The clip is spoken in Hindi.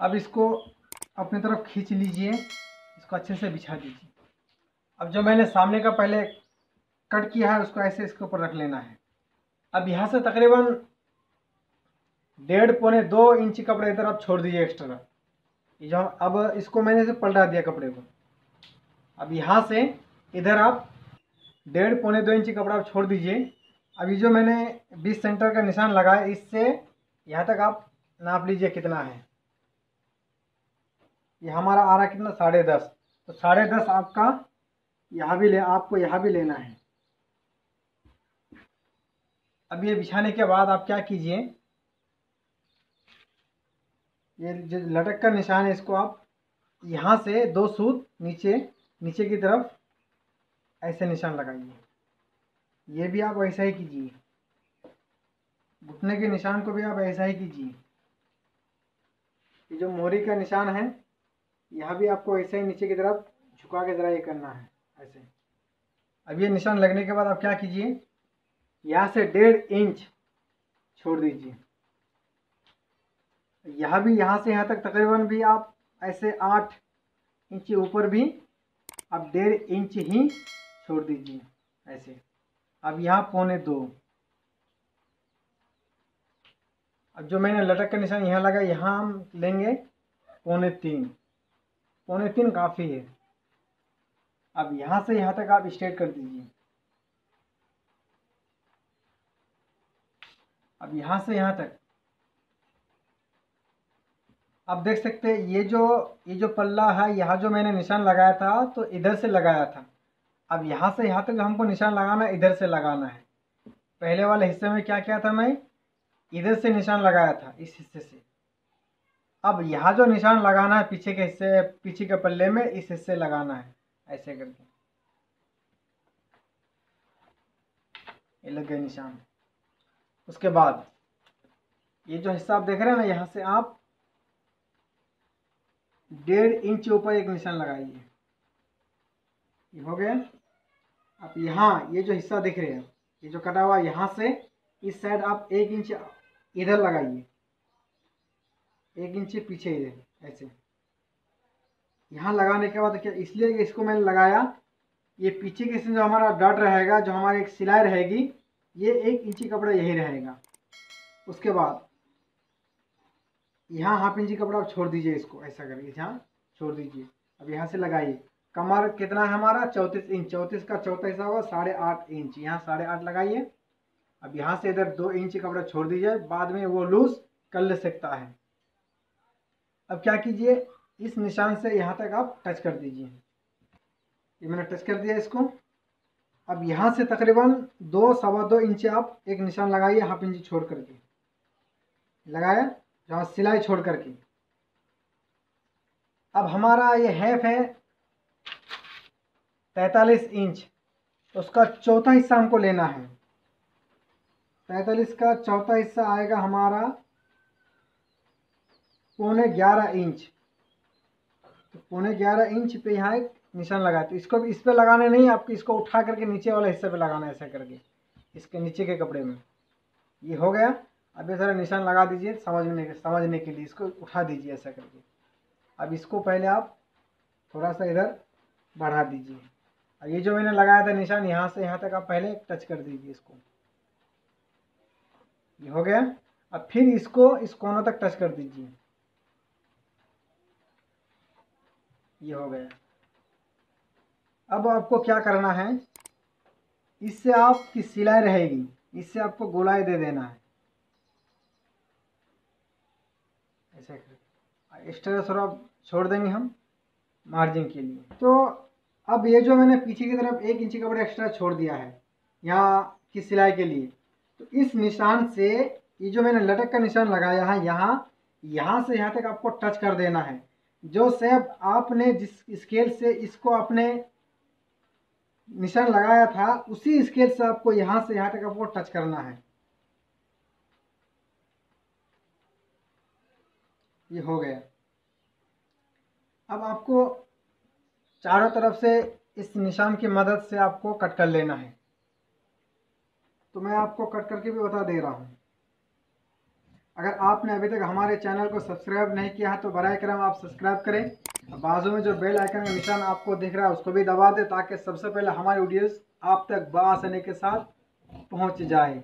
अब इसको अपनी तरफ खींच लीजिए, इसको अच्छे से बिछा दीजिए। अब जो मैंने सामने का पहले कट किया है उसको ऐसे इसके ऊपर रख लेना है। अब यहाँ से तकरीबन 1.5-2 इंच कपड़ा इधर आप छोड़ दीजिए एक्स्ट्रा। ये जो अब इसको मैंने से पलटा दिया कपड़े को। अब यहाँ से इधर आप 1.5-2 इंच कपड़ा आप छोड़ दीजिए। अभी जो मैंने 20 सेंटर का निशान लगाया, इससे यहाँ तक आप नाप लीजिए कितना है। ये हमारा आ रहा है कितना, 10.5। तो 10.5 आपका यहाँ भी आपको यहाँ भी लेना है। अब ये बिछाने के बाद आप क्या कीजिए, ये जो लटक का निशान है इसको आप यहाँ से 2 सूत नीचे नीचे की तरफ ऐसे निशान लगाइए। ये भी आप ऐसा ही कीजिए, घुटने के निशान को भी आप ऐसा ही कीजिए। ये जो मोहरी का निशान है यहाँ भी आपको ऐसे ही नीचे की तरफ झुका के ज़रा ये करना है ऐसे। अब ये निशान लगने के बाद आप क्या कीजिए, यहाँ से 1.5 इंच छोड़ दीजिए। यहाँ भी यहाँ से यहाँ तक तकरीबन भी आप ऐसे 8 इंच ऊपर भी आप 1.5 इंच ही छोड़ दीजिए ऐसे। अब यहाँ 1.25। अब जो मैंने लटक का निशान यहाँ लगा, यहाँ हम लेंगे 3.25। 3.25 काफ़ी है। अब यहाँ से यहाँ तक आप स्ट्रेट कर दीजिए। अब यहाँ से यहाँ तक आप देख सकते हैं, ये जो पल्ला है, यहाँ जो मैंने निशान लगाया था तो इधर से लगाया था। अब यहाँ से यहाँ तक जो हमको निशान लगाना है इधर से लगाना है। पहले वाले हिस्से में क्या किया था, मैं इधर से निशान लगाया था इस हिस्से से। अब यहाँ जो निशान लगाना है पीछे के हिस्से, पीछे के पल्ले में इस हिस्से लगाना है ऐसे करके। ये लग गया निशान। उसके बाद ये जो हिस्सा आप देख रहे हैं ना, यहाँ से आप 1.5 इंच ऊपर एक निशान लगाइए। ये हो गया। अब यहाँ ये जो हिस्सा दिख रहे हैं, ये जो कटा हुआ, यहाँ से इस साइड आप 1 इंच इधर लगाइए, 1 इंच पीछे इधर ऐसे। यहाँ लगाने के बाद क्या, इसलिए कि इसको मैंने लगाया, ये पीछे के जो हमारा डॉट रहेगा, जो हमारी एक सिलाई रहेगी, ये 1 इंची कपड़ा यही रहेगा। उसके बाद यहाँ 1/2 इंची कपड़ा आप छोड़ दीजिए, इसको ऐसा करके यहाँ छोड़ दीजिए। अब यहाँ से लगाइए। कमर कितना है हमारा, 34 इंच। 34 का चौथा हिस्सा होगा 8.5 इंच। यहाँ 8.5 लगाइए। अब यहाँ से इधर 2 इंच कपड़ा छोड़ दीजिए, बाद में वो लूज कर ले सकता है। अब क्या कीजिए, इस निशान से यहाँ तक आप टच कर दीजिए। ये मैंने टच कर दिया इसको। अब यहाँ से तकरीबन 2-2.25 इंच आप एक निशान लगाइए, 1/2 इंच छोड़ करके लगाया, जहाँ सिलाई छोड़ करके। अब हमारा ये हैफ है 43 इंच, तो उसका चौथा हिस्सा हमको लेना है। 43 का चौथा हिस्सा आएगा हमारा 11.25 इंच। तो 11.25 इंच पे यहाँ एक निशान लगाए। तो इसको इस पे लगाने नहीं, आपको इसको उठा करके नीचे वाले हिस्से पे लगाना है ऐसा करके, इसके नीचे के कपड़े में। ये हो गया। अब ये सारा निशान लगा दीजिए समझने के लिए, इसको उठा दीजिए ऐसा करके। अब इसको पहले आप थोड़ा सा इधर बढ़ा दीजिए। अब ये जो मैंने लगाया था निशान, यहाँ से यहाँ तक आप पहले टच कर दीजिए इसको। ये हो गया। अब फिर इसको इस कोनों तक टच कर दीजिए। ये हो गया। अब आपको क्या करना है, इससे आपकी सिलाई रहेगी, इससे आपको गोलाई दे देना है ऐसे करके। एक्स्ट्रा थोड़ा छोड़ देंगे हम मार्जिन के लिए। तो अब ये जो मैंने पीछे की तरफ 1 इंच कपड़ा एक्स्ट्रा छोड़ दिया है यहाँ की सिलाई के लिए, तो इस निशान से ये जो मैंने लटक का निशान लगाया है, यहाँ से यहाँ तक आपको टच कर देना है। जो शेप आपने जिस स्केल से इसको आपने निशान लगाया था, उसी स्केल से आपको यहाँ से यहाँ तक आपको टच करना है। ये हो गया। अब आपको चारों तरफ से इस निशान की मदद से आपको कट कर लेना है। तो मैं आपको कट करके भी बता दे रहा हूँ। अगर आपने अभी तक हमारे चैनल को सब्सक्राइब नहीं किया है तो बराए करम आप सब्सक्राइब करें। बाजू में जो बेल आइकन का निशान आपको दिख रहा है उसको भी दबा दें ताकि सबसे पहले हमारी वीडियोस आप तक बआसानी के साथ पहुंच जाए।